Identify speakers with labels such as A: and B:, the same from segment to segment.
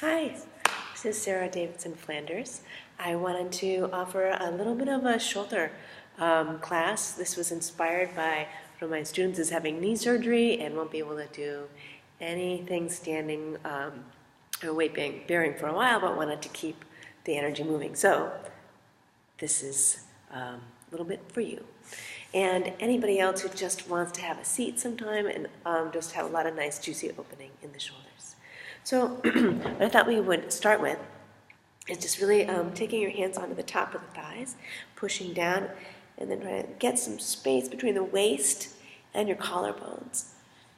A: Hi, this is Sarah Davidson Flanders. I wanted to offer a little bit of a shoulder class. This was inspired by one of my students is having knee surgery and won't be able to do anything standing or weight bearing for a while, but wanted to keep the energy moving. So this is a little bit for you. And anybody else who just wants to have a seat sometime and just have a lot of nice juicy opening in the shoulders. So what I thought we would start with is just really taking your hands onto the top of the thighs, pushing down, and then trying to get some space between the waist and your collarbones.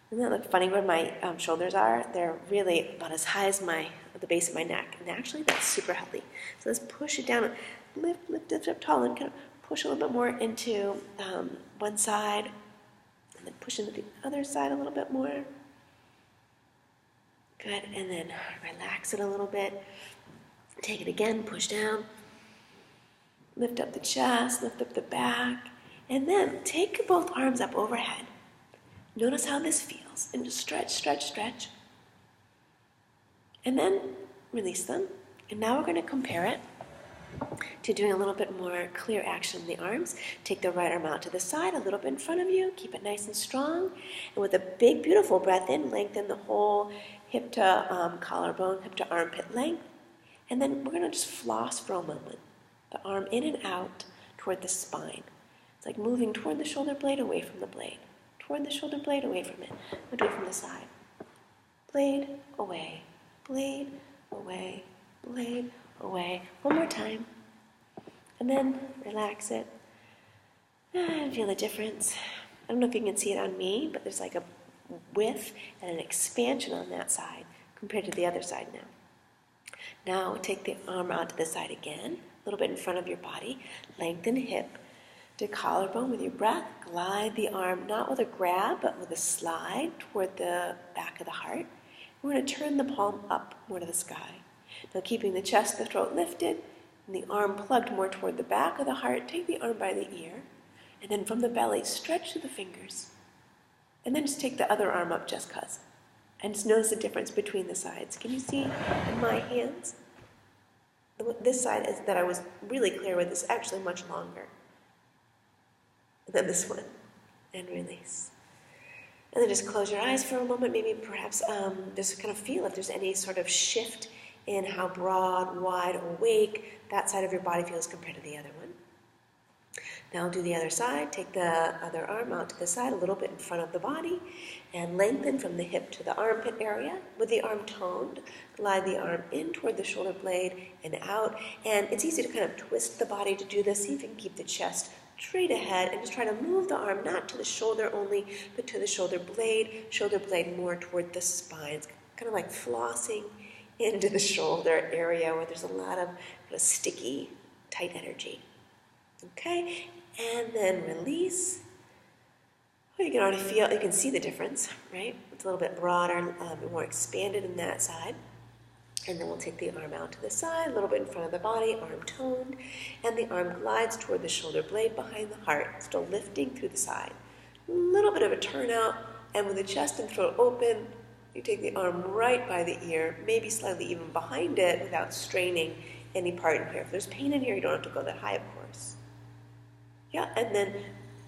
A: Doesn't that look funny where my shoulders are? They're really about as high as the base of my neck. And actually, that's super healthy. So let's push it down, lift it up tall, and kind of push a little bit more into one side, and then push into the other side a little bit more. Good, and then relax it a little bit. Take it again, push down. Lift up the chest, lift up the back, and then take both arms up overhead. Notice how this feels, and just stretch, stretch, stretch. And then release them. And now we're going to compare it to doing a little bit more clear action in the arms. Take the right arm out to the side, a little bit in front of you. Keep it nice and strong. And with a big, beautiful breath in, lengthen the whole hip to collarbone, hip to armpit length. And then we're going to just floss for a moment. The arm in and out toward the spine. It's like moving toward the shoulder blade, away from the blade. Toward the shoulder blade, away from it. We'll do it from the side. Blade, away. Blade, away. Blade, away. One more time. And then relax it. And feel the difference. I don't know if you can see it on me, but there's like a width and an expansion on that side compared to the other side now. Now take the arm out to the side again, a little bit in front of your body. Lengthen hip to collarbone with your breath. Glide the arm, not with a grab, but with a slide toward the back of the heart. We're going to turn the palm up more to the sky. Now keeping the chest, the throat lifted, and the arm plugged more toward the back of the heart. Take the arm by the ear, and then from the belly, stretch to the fingers. And then just take the other arm up just cuz. And just notice the difference between the sides. Can you see in my hands? This side is that I was really clear with is actually much longer than this one. And release. And then just close your eyes for a moment. Maybe perhaps just kind of feel if there's any sort of shift in how broad, wide, awake that side of your body feels compared to the other one. Now do the other side. Take the other arm out to the side, a little bit in front of the body, and lengthen from the hip to the armpit area. With the arm toned, glide the arm in toward the shoulder blade and out. And it's easy to kind of twist the body to do this. See if you can keep the chest straight ahead and just try to move the arm not to the shoulder only, but to the shoulder blade more toward the spine. It's kind of like flossing into the shoulder area where there's a lot of kind of sticky, tight energy. Okay, and then release. Oh, you can already feel, you can see the difference, right? It's a little bit broader, more expanded in that side. And then we'll take the arm out to the side, a little bit in front of the body, arm toned, and the arm glides toward the shoulder blade behind the heart, still lifting through the side. A little bit of a turnout, and with the chest and throat open, you take the arm right by the ear, maybe slightly even behind it without straining any part in here. If there's pain in here, you don't have to go that high, of course. Yeah, and then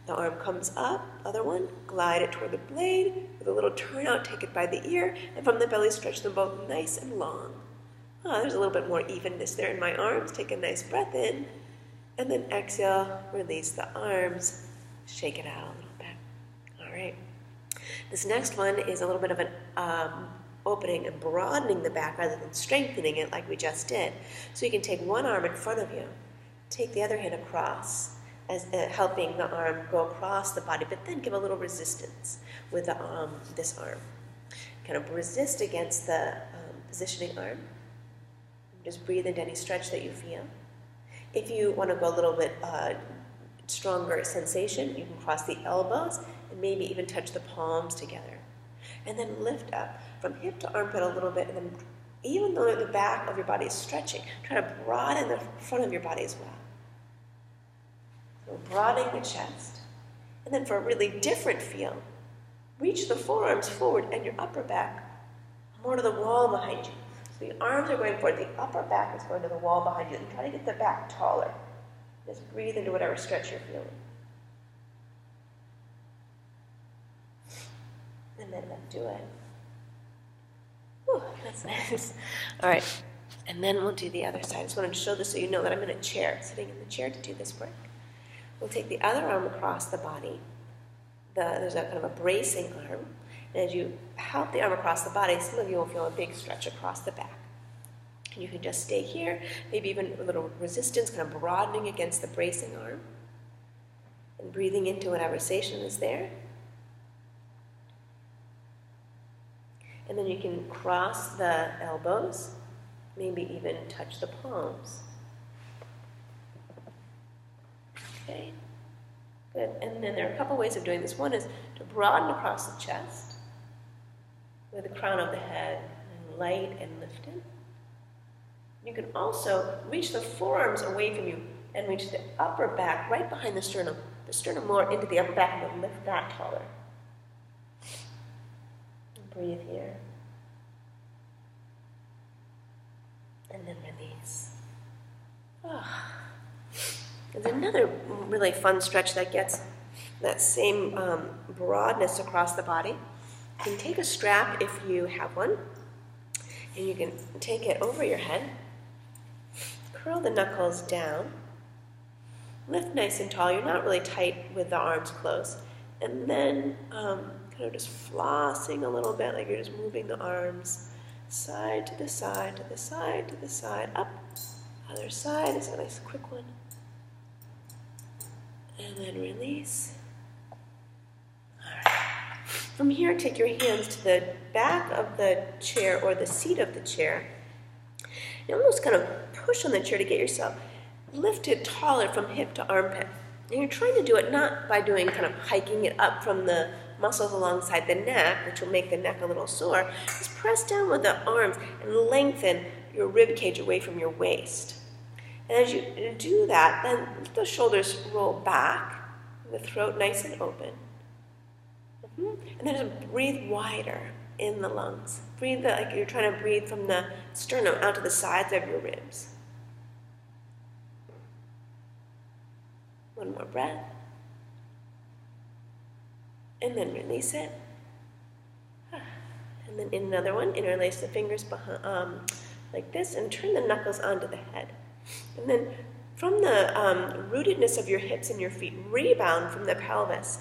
A: the arm comes up, other one, glide it toward the blade, with a little turnout, take it by the ear, and from the belly, stretch them both nice and long. Oh, there's a little bit more evenness there in my arms. Take a nice breath in, and then exhale, release the arms, shake it out a little bit. All right. This next one is a little bit of an opening and broadening the back rather than strengthening it like we just did. So you can take one arm in front of you, take the other hand across, as helping the arm go across the body, but then give a little resistance with this arm. Kind of resist against the positioning arm. Just breathe into any stretch that you feel. If you want to go a little bit stronger sensation, you can cross the elbows and maybe even touch the palms together. And then lift up from hip to armpit a little bit, and then even though the back of your body is stretching, try to broaden the front of your body as well. So broadening the chest. And then for a really different feel, reach the forearms forward and your upper back more to the wall behind you. So the arms are going forward, the upper back is going to the wall behind you, and try to get the back taller. Just breathe into whatever stretch you're feeling. And then undo it. Whew, that's nice. All right, and then we'll do the other side. I just wanted to show this so you know that I'm in a chair, sitting in the chair to do this work. We'll take the other arm across the body. There's a kind of a bracing arm. And as you help the arm across the body, some of you will feel a big stretch across the back. And you can just stay here, maybe even a little resistance, kind of broadening against the bracing arm. And breathing into whatever sensation is there. And then you can cross the elbows, maybe even touch the palms. Okay, good. And then there are a couple ways of doing this. One is to broaden across the chest with the crown of the head and light and lifted. You can also reach the forearms away from you and reach the upper back right behind the sternum more into the upper back, and then lift that taller. Breathe here. And then release. Oh. There's another really fun stretch that gets that same broadness across the body. You can take a strap if you have one, and you can take it over your head, curl the knuckles down, lift nice and tall. You're not really tight with the arms closed. And then kind of just flossing a little bit, like you're just moving the arms side to the side, to the side, to the side, up, other side. It's a nice quick one. And then release. All right. From here, take your hands to the back of the chair or the seat of the chair. You almost kind of push on the chair to get yourself lifted taller from hip to armpit. And you're trying to do it not by doing kind of hiking it up from the muscles alongside the neck, which will make the neck a little sore. Just press down with the arms and lengthen your rib cage away from your waist. And as you do that, then let the shoulders roll back, the throat nice and open. And then just breathe wider in the lungs. Breathe like you're trying to breathe from the sternum out to the sides of your ribs. One more breath. And then release it. And then in another one, interlace the fingers behind, like this, and turn the knuckles onto the head. And then from the rootedness of your hips and your feet, rebound from the pelvis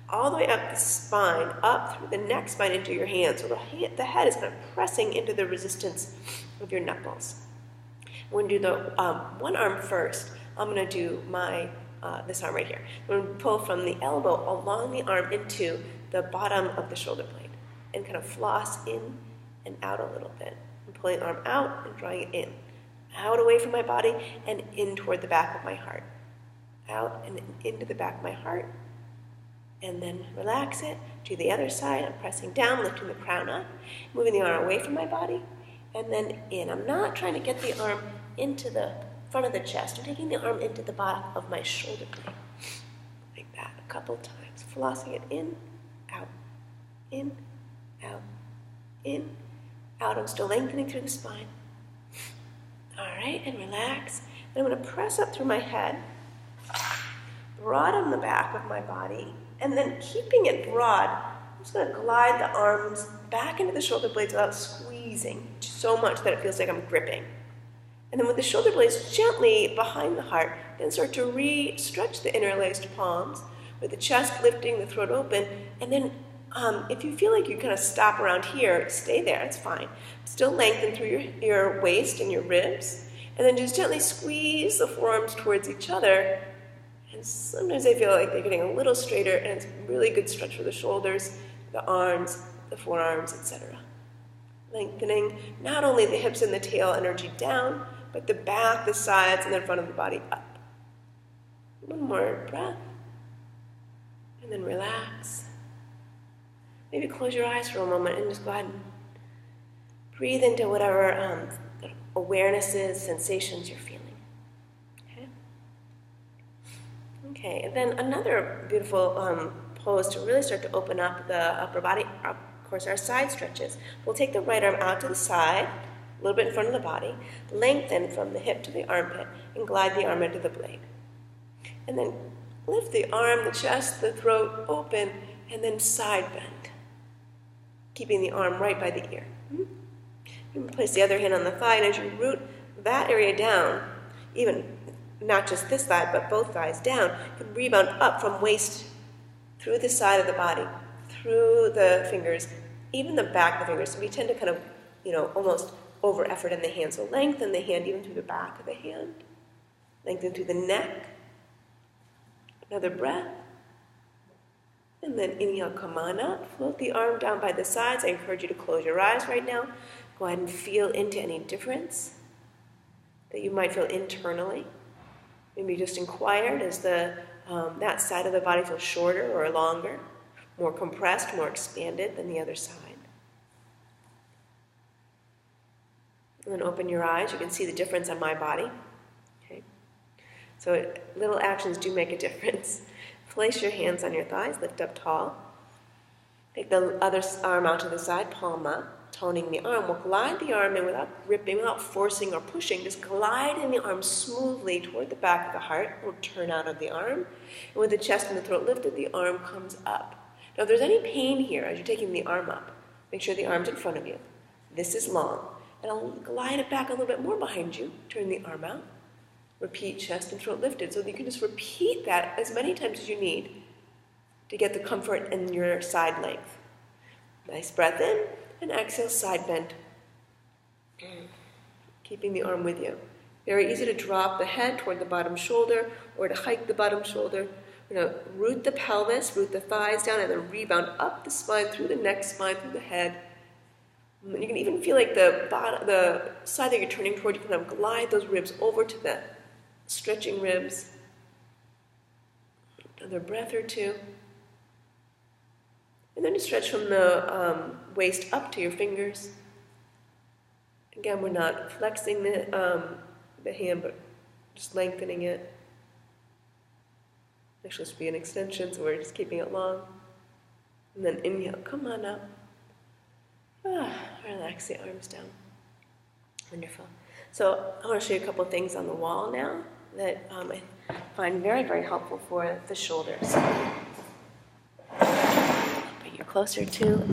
A: all the way up the spine, up through the neck spine into your hands. So the head is kind of pressing into the resistance of your knuckles. We're going to do the one arm first. I'm going to do my this arm right here. I'm going to pull from the elbow along the arm into the bottom of the shoulder blade and kind of floss in and out a little bit. I'm pulling the arm out and drawing it in. Out away from my body and in toward the back of my heart. Out and into the back of my heart. And then relax it to the other side. I'm pressing down, lifting the crown up, moving the arm away from my body, and then in. I'm not trying to get the arm into the front of the chest. I'm taking the arm into the bottom of my shoulder blade. Like that, a couple times. Flossing it in, out, in, out, in, out. I'm still lengthening through the spine. All right, and relax. And I'm going to press up through my head, broaden the back of my body, and then keeping it broad, I'm just going to glide the arms back into the shoulder blades without squeezing so much that it feels like I'm gripping. And then with the shoulder blades gently behind the heart, then start to re-stretch the interlaced palms with the chest lifting, the throat open, and then if you feel like you kind of stop around here, stay there, it's fine. Still lengthen through your waist and your ribs, and then just gently squeeze the forearms towards each other. And sometimes I feel like they're getting a little straighter, and it's a really good stretch for the shoulders, the arms, the forearms, etc. Lengthening not only the hips and the tail energy down, but the back, the sides, and the front of the body up. One more breath, and then relax. Maybe close your eyes for a moment and just go ahead and breathe into whatever awarenesses, sensations you're feeling. Okay, and then another beautiful pose to really start to open up the upper body, of course, our side stretches. We'll take the right arm out to the side, little bit in front of the body, lengthen from the hip to the armpit, and glide the arm into the blade. And then lift the arm, the chest, the throat open, and then side bend, keeping the arm right by the ear. You can place the other hand on the thigh, and as you root that area down, even not just this thigh, but both thighs down, you can rebound up from waist through the side of the body, through the fingers, even the back of the fingers. So we tend to kind of, almost over effort in the hand. So lengthen the hand even through the back of the hand. Lengthen through the neck. Another breath. And then inhale, come on up. Float the arm down by the sides. I encourage you to close your eyes right now. Go ahead and feel into any difference that you might feel internally. Maybe just inquire, does that side of the body feel shorter or longer, more compressed, more expanded than the other side? And then open your eyes. You can see the difference on my body. Okay. So little actions do make a difference. Place your hands on your thighs, lift up tall. Take the other arm out to the side, palm up. Toning the arm, we'll glide the arm in without ripping, without forcing or pushing. Just gliding the arm smoothly toward the back of the heart. We'll turn out of the arm. And with the chest and the throat lifted, the arm comes up. Now, if there's any pain here as you're taking the arm up, make sure the arm's in front of you. This is long. And I'll glide it back a little bit more behind you. Turn the arm out. Repeat chest and throat lifted. So you can just repeat that as many times as you need to get the comfort in your side length. Nice breath in. And exhale, side bend. Keeping the arm with you. Very easy to drop the head toward the bottom shoulder or to hike the bottom shoulder. We're going to root the pelvis, root the thighs down, and then rebound up the spine, through the neck, spine, through the head. And you can even feel like the side that you're turning toward, you can kind of glide those ribs over to the stretching ribs. Another breath or two. And then just stretch from the waist up to your fingers. Again, we're not flexing the hand, but just lengthening it. Actually, this would be an extension, so we're just keeping it long. And then inhale, come on up. Relax the arms down. Wonderful. So I want to show you a couple of things on the wall now that I find very, very helpful for the shoulders. Bring you closer to